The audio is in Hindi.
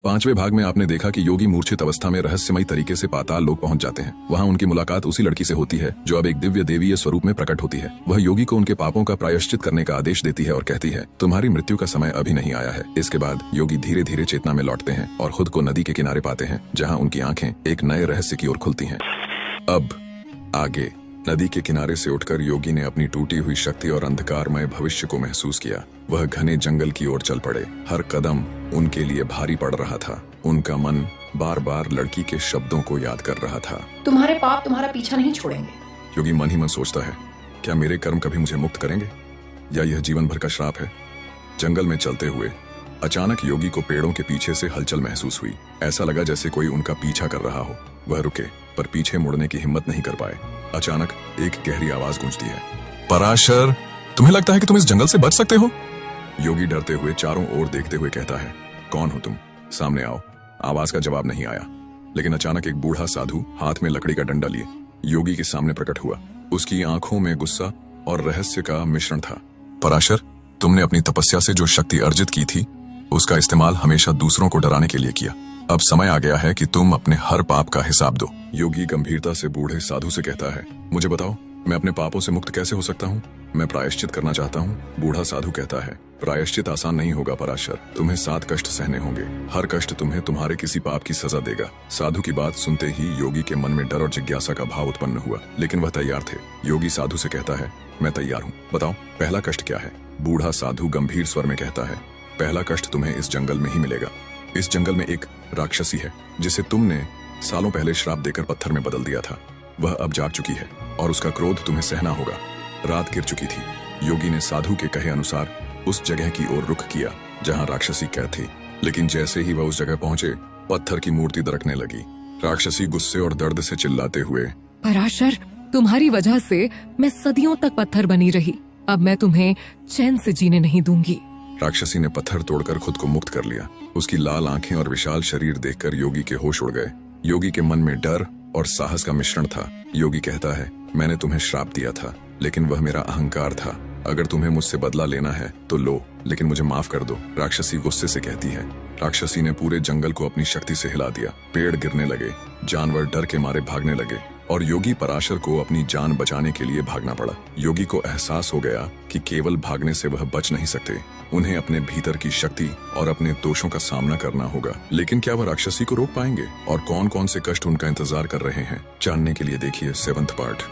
5वें भाग में आपने देखा कि योगी मूर्छित अवस्था में रहस्यमयी तरीके से पाताल लोक पहुंच जाते हैं। वहां उनकी मुलाकात उसी लड़की से होती है जो अब एक दिव्य देवीय स्वरूप में प्रकट होती है। वह योगी को उनके पापों का प्रायश्चित करने का आदेश देती है और कहती है, तुम्हारी मृत्यु का समय अभी नहीं आया है। इसके बाद योगी धीरे धीरे चेतना में लौटते हैं और खुद को नदी के किनारे पाते हैं, जहाँ उनकी आंखें एक नए रहस्य की ओर खुलती हैं। अब आगे नदी के किनारे से उठकर योगी ने अपनी टूटी हुई शक्ति और अंधकारमय भविष्य को महसूस किया। वह घने जंगल की ओर चल पड़े। हर कदम उनके लिए भारी पड़ रहा था। उनका मन बार बार लड़की के शब्दों को याद कर रहा था। तुम्हारे पाप तुम्हारा पीछा नहीं छोड़ेंगे। योगी मन ही मन सोचता है, क्या मेरे कर्म कभी मुझे मुक्त करेंगे या यह जीवन भर का श्राप है। जंगल में चलते हुए अचानक योगी को पेड़ों के पीछे से हलचल महसूस हुई। ऐसा लगा जैसे कोई उनका पीछा कर रहा हो। वह रुके पर पीछे मुड़ने की हिम्मत नहीं कर पाए। अचानक एक गहरी आवाज गूंजती है, पराशर, तुम्हें लगता है कि तुम इस जंगल से बच सकते हो? योगी डरते हुए चारों ओर देखते हुए कहता है, कौन हो तुम? सामने आओ। आवाज का जवाब नहीं आया, लेकिन अचानक एक बूढ़ा साधु हाथ में लकड़ी का डंडा लिए योगी के सामने प्रकट हुआ। उसकी आंखों में गुस्सा और रहस्य का मिश्रण था। पराशर, तुमने अपनी तपस्या से जो शक्ति अर्जित की थी उसका इस्तेमाल हमेशा दूसरों को डराने के लिए किया। अब समय आ गया है कि तुम अपने हर पाप का हिसाब दो। योगी गंभीरता से बूढ़े साधु से कहता है, मुझे बताओ, मैं अपने पापों से मुक्त कैसे हो सकता हूँ? मैं प्रायश्चित करना चाहता हूँ। बूढ़ा साधु कहता है, प्रायश्चित आसान नहीं होगा पराशर। तुम्हें 7 कष्ट सहने होंगे। हर कष्ट तुम्हें तुम्हारे किसी पाप की सजा देगा। साधु की बात सुनते ही योगी के मन में डर और जिज्ञासा का भाव उत्पन्न हुआ, लेकिन वह तैयार थे। योगी साधु से कहता है, मैं तैयार हूँ, बताओ पहला कष्ट क्या है? बूढ़ा साधु गंभीर स्वर में कहता है, पहला कष्ट तुम्हें इस जंगल में ही मिलेगा। इस जंगल में एक राक्षसी है जिसे तुमने सालों पहले श्राप देकर पत्थर में बदल दिया था। वह अब जाग चुकी है और उसका क्रोध तुम्हें सहना होगा। रात गिर चुकी थी। योगी ने साधु के कहे अनुसार उस जगह की ओर रुख किया जहां राक्षसी कैद थी, लेकिन जैसे ही वह उस जगह पहुंचे, पत्थर की मूर्ति दरकने लगी। राक्षसी गुस्से और दर्द से चिल्लाते हुए, पराशर, तुम्हारी वजह से मैं सदियों तक पत्थर बनी रही। अब मैं तुम्हें चैन से जीने नहीं दूंगी। राक्षसी ने पत्थर तोड़कर खुद को मुक्त कर लिया। उसकी लाल आंखें और विशाल शरीर देखकर योगी के होश उड़ गए। योगी के मन में डर और साहस का मिश्रण था। योगी कहता है, मैंने तुम्हें श्राप दिया था, लेकिन वह मेरा अहंकार था। अगर तुम्हें मुझसे बदला लेना है तो लो, लेकिन मुझे माफ कर दो। राक्षसी गुस्से से कहती है। राक्षसी ने पूरे जंगल को अपनी शक्ति से हिला दिया। पेड़ गिरने लगे, जानवर डर के मारे भागने लगे और योगी पराशर को अपनी जान बचाने के लिए भागना पड़ा। योगी को एहसास हो गया कि केवल भागने से वह बच नहीं सकते। उन्हें अपने भीतर की शक्ति और अपने दोषों का सामना करना होगा। लेकिन क्या वह राक्षसी को रोक पाएंगे? और कौन कौन से कष्ट उनका इंतजार कर रहे हैं? जानने के लिए देखिए 7वां पार्ट।